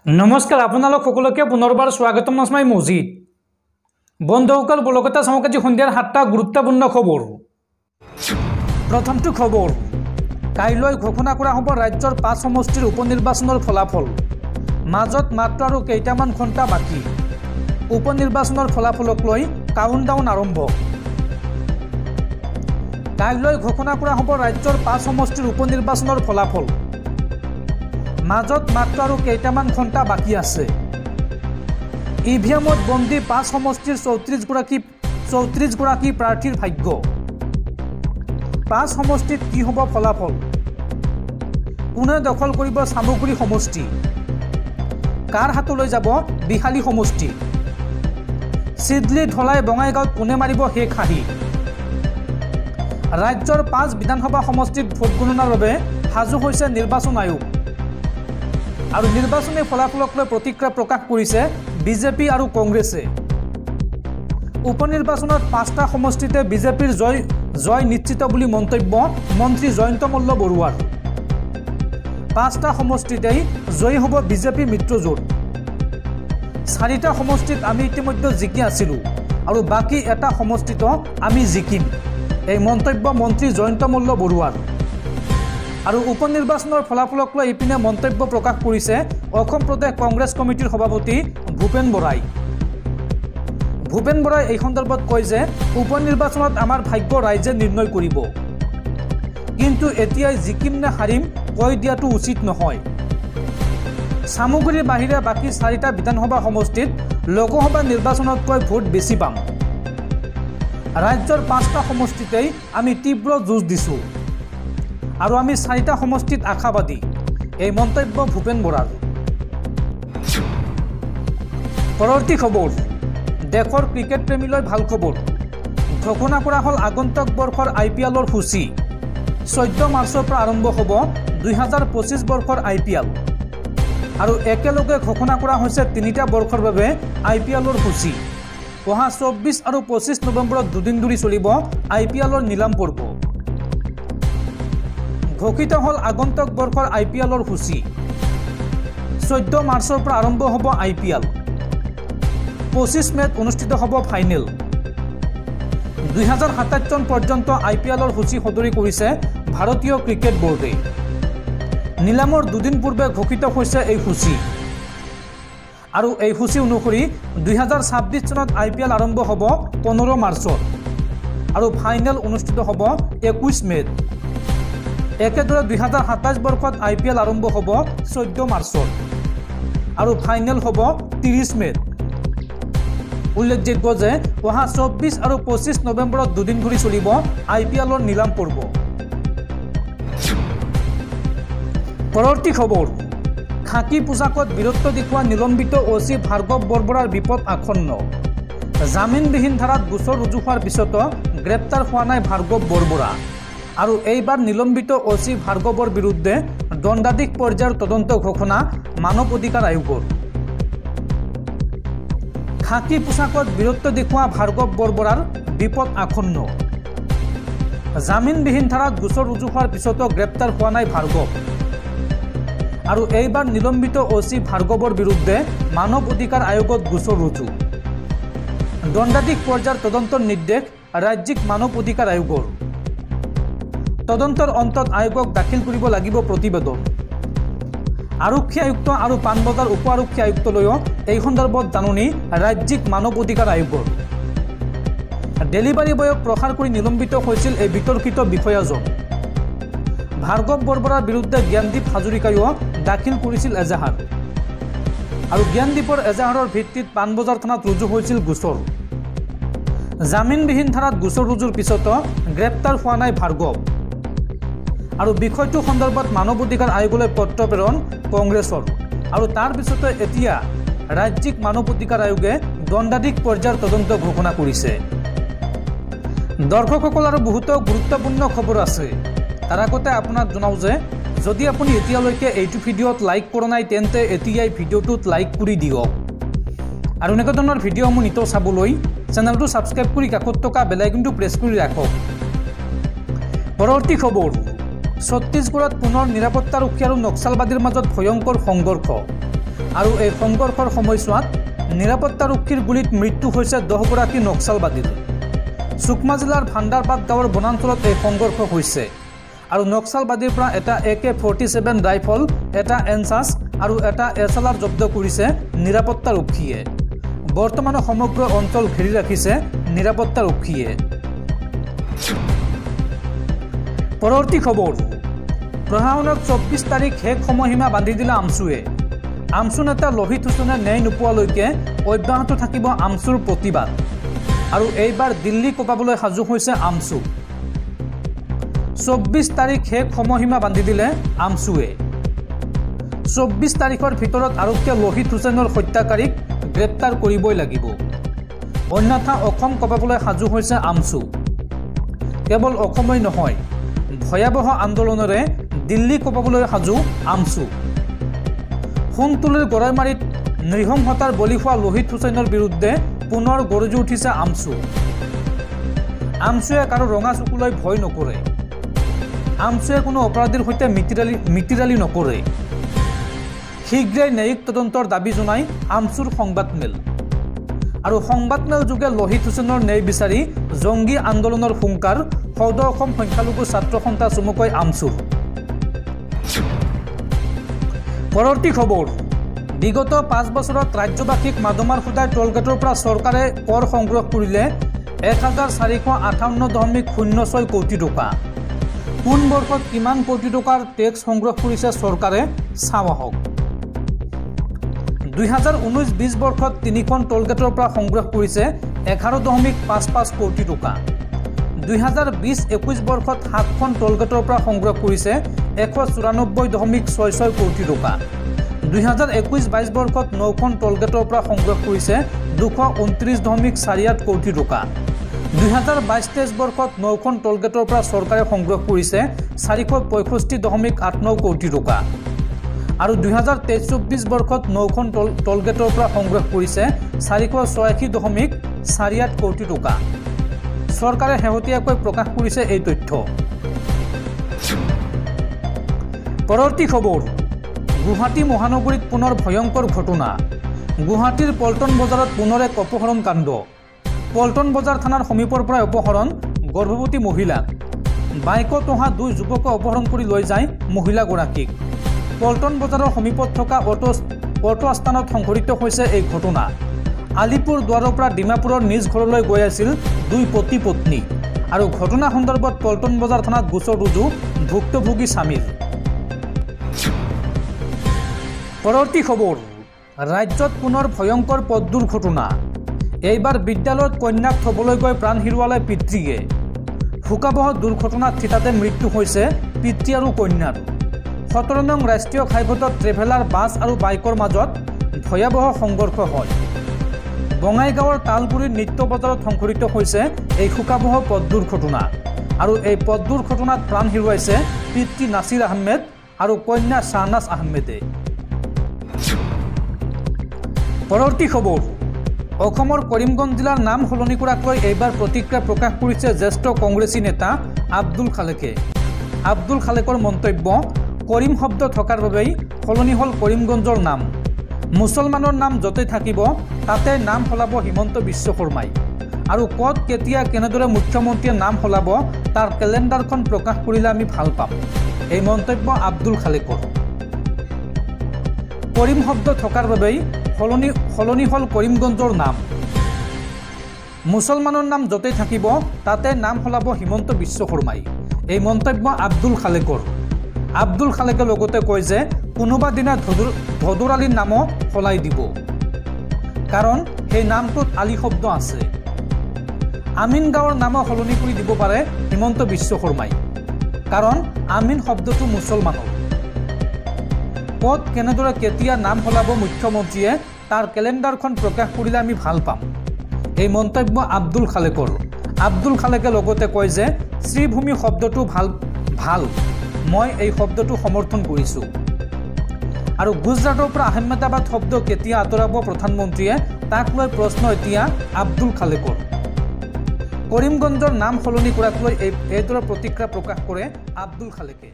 नमस्कार আপোনালোক সকলোকে পুনৰবাৰ স্বাগতম নাজমাই মজিদ বন্ধুসকল বলকতা সামকাজি সন্ধিয়াৰ 7টা গুৰুত্বপূৰ্ণ খবৰ প্ৰথমটো খবৰ কাইলৈ ঘোষণা কৰা হ'ব ৰাজ্যৰ 5 সমষ্টিৰ উপনিৰ্বাচনৰ ফলাফল মাজত মাত্ৰ আৰু কেইটামান ঘণ্টা বাকি উপনিৰ্বাচনৰ ফলাফলক লৈ কাউণ্টডাউন আৰম্ভ কাইলৈ ঘোষণা কৰা হ'ব ৰাজ্যৰ 5 সমষ্টিৰ উপনিৰ্বাচনৰ ফলাফল মাজত মাত্ৰ আৰু কেইটামান ঘণ্টা বাকি আছে ইভিএমত বন্দী 5 সমষ্টিৰ 34 গৰাকী প্ৰাৰ্থীৰ ভাগ্য 5 সমষ্টিত কি হ'ব ফলাফল কোনে দখল কৰিব সামগ্ৰী সমষ্টি কাৰ হাতলৈ যাব বিহালী সমষ্টি সিডলি ধলাই বঙাইগাঁৱত কোনে মাৰিব শেষ হাঁহি ৰাজ্যৰ 5 বিধানসভা সমষ্টিত ভোট গণনাৰ বাবে সাজু হৈছে নিৰ্বাচন আয়োগ আৰু নিৰ্বাচনী ফলাফলক লৈ প্ৰতিক্ৰিয়া প্ৰকাশ কৰিছে বিজেপি আৰু কংগ্ৰেছে উপনিৰ্বাচনত 5টা সমষ্টিতে বিজেপিৰ জয় নিশ্চিত বুলি মন্তব্য মন্ত্ৰী জয়ন্ত মল্ল বৰুৱাৰ 5টা সমষ্টিতেই জয়ী হ'ব বিজেপি মিত্ৰজোঁট 4টা সমষ্টিত আমি ইতিমধ্যে জিকি আছিলোঁ আৰু বাকি এটা সমষ্টিত আমি জিকিম এই মন্তব্য মন্ত্ৰী জয়ন্ত মল্ল বৰুৱাৰ আৰু উপনিৰ্বাচনৰ ফলাফলক লৈ ইপিনে মন্তব্য প্ৰকাশ কৰিছে অসম প্ৰদেশ কংগ্ৰেছ কমিটিৰ সভাপতি ভূপেন বৰাই এই সন্দৰ্ভত কয় যে উপনিৰ্বাচনত আমাৰ ভাগ্য ৰাইজে নিৰ্ণয় কৰিব কিন্তু এতিয়াই জিকিম নে হাৰিম কৈ দিয়াটো উচিত নহয় সামগ্ৰীৰ বাহিৰে বাকি 4টা বিধানসভা সমষ্টিত লোকসভা নিৰ্বাচনতকৈ ভোট বেছি পাম ৰাজ্যৰ 5টা সমষ্টিতেই আমি তীব্ৰ যুঁজ দিছোঁ আৰু আমি 4টা সমষ্টিত আশাবাদী এই মন্তব্য ভূপেন বৰাৰ পৰৱৰ্তী খবৰ দেশৰ ক্ৰিকেট প্ৰেমীলৈ ভাল খবৰ ঘোষণা কৰা হ'ল আগন্তুক বৰ্ষৰ আইপিএলৰ সূচী 14 মাৰ্চৰ পৰা আৰম্ভ হ'ব 2025 বৰ্ষৰ আইপিএল আৰু একেলগে ঘোষণা কৰা হৈছে 3টা বৰ্ষৰ বাবে আইপিএলৰ সূচী অহা 24 আৰু 25 নৱেম্বৰত দুদিন ধৰি চলিব আইপিএলৰ নিলাম পৰ্ব ঘোষিত হ'ল আগন্তুক বৰ্ষৰ আইপিএলৰ সূচী 14 মাৰ্চৰ পৰা আৰম্ভ হ'ব আইপিএল 25 মেত অনুষ্ঠিত হ'ব ফাইনেল 2027 চন পৰ্যন্ত আইপিএলৰ সূচী সদৰি কৰিছে ভাৰতীয় ক্ৰিকেট বোৰ্ডে নিলামৰ দুদিন পূৰ্বে ঘোষিত হৈছে এই সূচী আৰু এই সূচী অনুসৰি 2026 চনত আইপিএল আৰম্ভ হ'ব 15 মাৰ্চত আৰু ফাইনেল অনুষ্ঠিত হ'ব 21 মেত একেদৰে 2027 বৰ্ষত আইপিএল আৰম্ভ হ'ব 14 মাৰ্চত আৰু ফাইনেল হ'ব 30 মেত উল্লেখযোগ্য যে অহা 24 আৰু 25 নৱেম্বৰত দুদিন ধৰি চলিব আইপিএলৰ নিলাম পৰ্ব পৰৱৰ্তী খবৰ খাকী পোছাকত বীৰত্ব দেখুওৱা নিলম্বিত অচি ভাৰ্গৱ বৰবৰাৰ বিপদ আসন্ন জামিনবিহীন ধাৰাত গোচৰ ৰুজু হোৱাৰ পিছতো গ্ৰেপ্তাৰ হোৱা নাই ভাৰ্গৱ বৰবৰা আৰু এইবাৰ নিলম্বিত অচি ভাৰ্গৱৰ বিৰুদ্ধে দণ্ডাধীশ পৰ্যায়ৰ তদন্ত ঘোষণা মানৱ অধিকাৰ আয়োগৰ খাকী পোছাকত বীৰত্ব দেখুওৱা ভাৰ্গৱ বৰবৰাৰ বিপদ আসন্ন জামিনবিহীন ধাৰাত গোচৰ ৰুজু হোৱাৰ পিছতো গ্ৰেপ্তাৰ হোৱা নাই ভাৰ্গৱ আৰু এইবাৰ নিলম্বিত অচি ভাৰ্গৱৰ বিৰুদ্ধে মানৱ অধিকাৰ আয়োগত গোচৰ ৰুজু দণ্ডাধীশ পৰ্যায়ৰ তদন্তৰ নিৰ্দেশ ৰাজ্যিক মানৱ অধিকাৰ আয়োগৰ তদন্তৰ অন্তত আয়োগক দাখিল কৰিব লাগিব প্ৰতিবেদন আৰক্ষী আয়ুক্ত আৰু পাণবজাৰ উপ আৰক্ষী আয়ুক্তলৈও এই সন্দৰ্ভত জাননী ৰাজ্যিক মানৱ অধিকাৰ আয়োগৰ ডেলিভাৰী বয়ক প্ৰসাৰ কৰি নিলম্বিত হৈছিল এই বিতৰ্কিত বিষয়াজন ভাৰ্গৱ বৰবৰাৰ বিৰুদ্ধে জ্ঞানদীপ হাজৰিকায়ো দাখিল কৰিছিল এজাহাৰ আৰু জ্ঞানদীপৰ এজাহাৰৰ ভিত্তিত পাণবজাৰ থানাত ৰুজু হৈছিল গোচৰ জামিনবিহীন ধাৰাত গোচৰ ৰুজুৰ পিছতো গ্ৰেপ্তাৰ হোৱা নাই ভাৰ্গৱ আৰু বিষয়টো সন্দৰ্ভত মানৱ অধিকাৰ আয়োগলৈ পত্ৰ প্ৰেৰণ কংগ্ৰেছৰ আৰু তাৰ পিছতে এতিয়া ৰাজ্যিক মানৱ অধিকাৰ আয়োগে দণ্ডাধীশ পৰ্যায়ৰ তদন্ত ঘোষণা কৰিছে দৰ্শকসকল আৰু বহুতো গুৰুত্বপূৰ্ণ খবৰ আছে তাৰ আগতে আপোনাক জনাওঁ যে যদি আপুনি এতিয়ালৈকে এইটো ভিডিঅ'ত লাইক কৰা নাই তেন্তে এতিয়াই ভিডিঅ'টোত লাইক কৰি দিয়ক আৰু এনেকুৱা ধৰণৰ ভিডিঅ'সমূহ নিতৌ চাবলৈ চেনেলটো ছাবস্ক্ৰাইব কৰি কাষত থকা বেল আইকনটো প্ৰেছ কৰি ৰাখক পৰৱৰ্তী খবৰ ছত্তীশগড়ত পুনৰ নিৰাপত্তাৰক্ষী আৰু নক্সালবাদীৰ মাজত ভয়ংকৰ সংঘৰ্ষ আৰু এই সংঘৰ্ষৰ সময়ছোৱাত নিৰাপত্তাৰক্ষীৰ গুলীত মৃত্যু হৈছে 10গৰাকী নক্সালবাদীৰ। সুকমা জিলাৰ ভাণ্ডাৰপাত গাঁৱৰ বনাঞ্চলত এই সংঘৰ্ষ হৈছে আৰু নক্সালবাদীৰ পৰা এটা AK-47 ৰাইফল, এটা এনচাছ আৰু এটা এছএলআৰ জব্দ কৰিছে নিৰাপত্তাৰক্ষীয়ে। বৰ্তমান সমগ্ৰ অঞ্চল ঘেৰি ৰাখিছে নিৰাপত্তাৰক্ষীয়ে। পৰৱৰ্তী খবৰ, প্ৰশাসনক 24 তাৰিখ শেষ সময়সীমা বান্ধি দিলে আমছুৱে। আমছু নেতা লোহিত হুছেইনে ন্যায় নোপোৱালৈকে অব্যাহত থাকিব আমছুৰ প্ৰতিবাদ আৰু এইবাৰ দিল্লী কঁপাবলৈ সাজু হৈছে আমছু। 24 তাৰিখ শেষ সময়সীমা বান্ধি দিলে আমছুৱে। 24 তাৰিখৰ ভিতৰত আৰক্ষীয়ে লোহিত হুছেইনৰ হত্যাকাৰীক গ্ৰেপ্তাৰ কৰিবই লাগিব, অন্যথা অসম কঁপাবলৈ সাজু হৈছে আমছু। কেৱল অসমেই নহয়, ভয়াৱহ আন্দোলনেৰে দিল্লী কঁপাবলৈ সাজু আমছু। সোণতুলিৰ গৰৈমাৰীত নৃশংসতাৰ বলি হোৱা লোহিত হুছেইনৰ বিৰুদ্ধে পুনৰ গৰজি উঠিছে আমছু। আমছুৱে কাৰো ৰঙা চকুলৈ ভয় নকৰে। আমছুৱে কোনো অপৰাধীৰ সৈতে মিতিৰালি নকৰে। শীঘ্ৰেই ন্যায়িক তদন্তৰ দাবী জনাই আমছুৰ সংবাদমেল আৰু সংবাদমেল যোগে লোহিত হুছেইনৰ ন্যায় বিচাৰি জংগী আন্দোলনৰ হুংকাৰ সৌদ অসম সংখ্যালঘু ছাত্ৰ সন্থা চমুকৈ আমছুৰ। পৰৱৰ্তী খবৰ, বিগত 5 বছৰত ৰাজ্যবাসীক মাধমাৰ সুদাই টোলগেটৰ পৰা চৰকাৰে কৰ সংগ্ৰহ কৰিলে 1458.06 কোটি টকা। কোন বৰ্ষত কিমান কোটি টকাৰ টেক্স সংগ্ৰহ কৰিছে চৰকাৰে চাওঁ আহক। 2019-20 বৰ্ষত 3খন টোলগেটৰ পৰা সংগ্ৰহ কৰিছে 11.55 কোটি টকা। 2020-21 বৰ্ষত 7খন টোলগেটৰ পৰা সংগ্ৰহ কৰিছে 194.66 কোটি টকা। 2021-22 বৰ্ষত 9খন টোলগেটৰ পৰা সংগ্ৰহ কৰিছে 229.48 কোটি টকা। 2022-23 বৰ্ষত 9খন টোলগেটৰ পৰা চৰকাৰে সংগ্ৰহ কৰিছে 465.89 কোটি টকা আৰু 2023-24 বৰ্ষত 9খন টোলগেটৰ পৰা সংগ্ৰহ কৰিছে 486.48 কোটি টকা। চৰকাৰে শেহতীয়াকৈ প্ৰকাশ কৰিছে এই তথ্য। পৰৱৰ্তী খবৰ, গুৱাহাটী মহানগৰীত পুনৰ ভয়ংকৰ ঘটনা। গুৱাহাটীৰ পল্টন বজাৰত পুনৰ এক অপহৰণ কাণ্ড। পল্টন বজাৰ থানাৰ সমীপৰ পৰা অপহৰণ, গৰ্ভৱতী মহিলাক। বাইকত অহা 2 যুৱকে অপহৰণ কৰি লৈ যায় মহিলাগৰাকীক। পল্টন বজাৰৰ সমীপত থকা অটো স্থানত সংঘটিত হৈছে এই ঘটনা। আলিপুৰ দুৱাৰৰ পৰা ডিমাপুৰৰ নিজ ঘৰলৈ গৈ আছিল 2 পতি পত্নী আৰু ঘটনা সন্দৰ্ভত পল্টন বজাৰ থানাত গোচৰ ৰুজু ভুক্তভোগী স্বামীৰ। পৰৱৰ্তী খবৰ, ৰাজ্যত পুনৰ ভয়ংকৰ পথ দুৰ্ঘটনা। এইবাৰ বিদ্যালয়ত কন্যাক থবলৈ গৈ প্ৰাণ হেৰুৱালে পিতৃয়ে। ভয়াৱহ দুৰ্ঘটনাত থিতাতে মৃত্যু হৈছে পিতৃ আৰু কন্যাৰ। 17 নং ৰাষ্ট্ৰীয় ঘাইপথত ট্ৰেভেলাৰ বাছ আৰু বাইকৰ মাজত ভয়াৱহ সংঘৰ্ষ হয়। বঙাইগাঁৱৰ তালগুৰিৰ নিত্য বজাৰত সংঘটিত হৈছে এই ভয়াৱহ পথ দুৰ্ঘটনা আৰু এই পথ দুৰ্ঘটনাত প্ৰাণ হেৰুৱাইছে পিতৃ নাছিৰ আহমেদ আৰু কন্যা শ্বাহনাজ আহমেদে। পৰৱৰ্তী খবৰ, অসমৰ কৰিমগঞ্জ জিলাৰ নাম সলনি কৰাক লৈ এইবাৰ প্ৰতিক্ৰিয়া প্ৰকাশ কৰিছে জ্যেষ্ঠ কংগ্ৰেছী নেতা আব্দুল খালেকে। আব্দুল খালেকৰ মন্তব্য, কৰিম শব্দ থকাৰ বাবেই সলনি হ'ল কৰিমগঞ্জৰ নাম। মুছলমানৰ নাম য'তে থাকিব তাতে নাম সলাব হিমন্ত বিশ্ব শৰ্মাই আৰু ক'ত কেতিয়া কেনেদৰে মুখ্যমন্ত্ৰীয়ে নাম সলাব তাৰ কেলেণ্ডাৰখন প্ৰকাশ কৰিলে আমি ভাল পাম। এই মন্তব্য আব্দুল খালেকৰ। কৰিম শব্দ থকাৰ বাবেই সলনি হ'ল কৰিমগঞ্জৰ নাম। মুছলমানৰ নাম য'তে থাকিব তাতে নাম সলাব হিমন্ত বিশ্ব শৰ্মাই। এই মন্তব্য আব্দুল খালেকৰ। আব্দুল খালেকে লগতে কয় যে কোনোবা দিনা ধদুৰ আলীৰ নামো সলাই দিব, কাৰণ সেই নামটোত আলী শব্দ আছে। আমিন গাঁৱৰ নামো সলনি কৰি দিব পাৰে হিমন্ত বিশ্ব শৰ্মাই, কাৰণ আমিন শব্দটো মুছলমানৰ। ক'ত কেনেদৰে কেতিয়া নাম সলাব মুখ্যমন্ত্ৰীয়ে তাৰ কেলেণ্ডাৰখন প্ৰকাশ কৰিলে আমি ভাল পাম। এই মন্তব্য আব্দুল খালেকৰ। আব্দুল খালেকে লগতে কয় যে শ্ৰীভূমি শব্দটো ভাল, মই এই শব্দটো সমৰ্থন কৰিছোঁ। আৰু গুজৰাটৰ পৰা আহমেদাবাদ শব্দ কেতিয়া আঁতৰাব প্ৰধানমন্ত্ৰীয়ে তাক লৈ প্ৰশ্ন এতিয়া আব্দুল খালেকৰ। কৰিমগঞ্জৰ নাম সলনি কৰাক লৈ এইদৰে প্ৰতিক্ৰিয়া প্ৰকাশ কৰে আব্দুল খালেকে।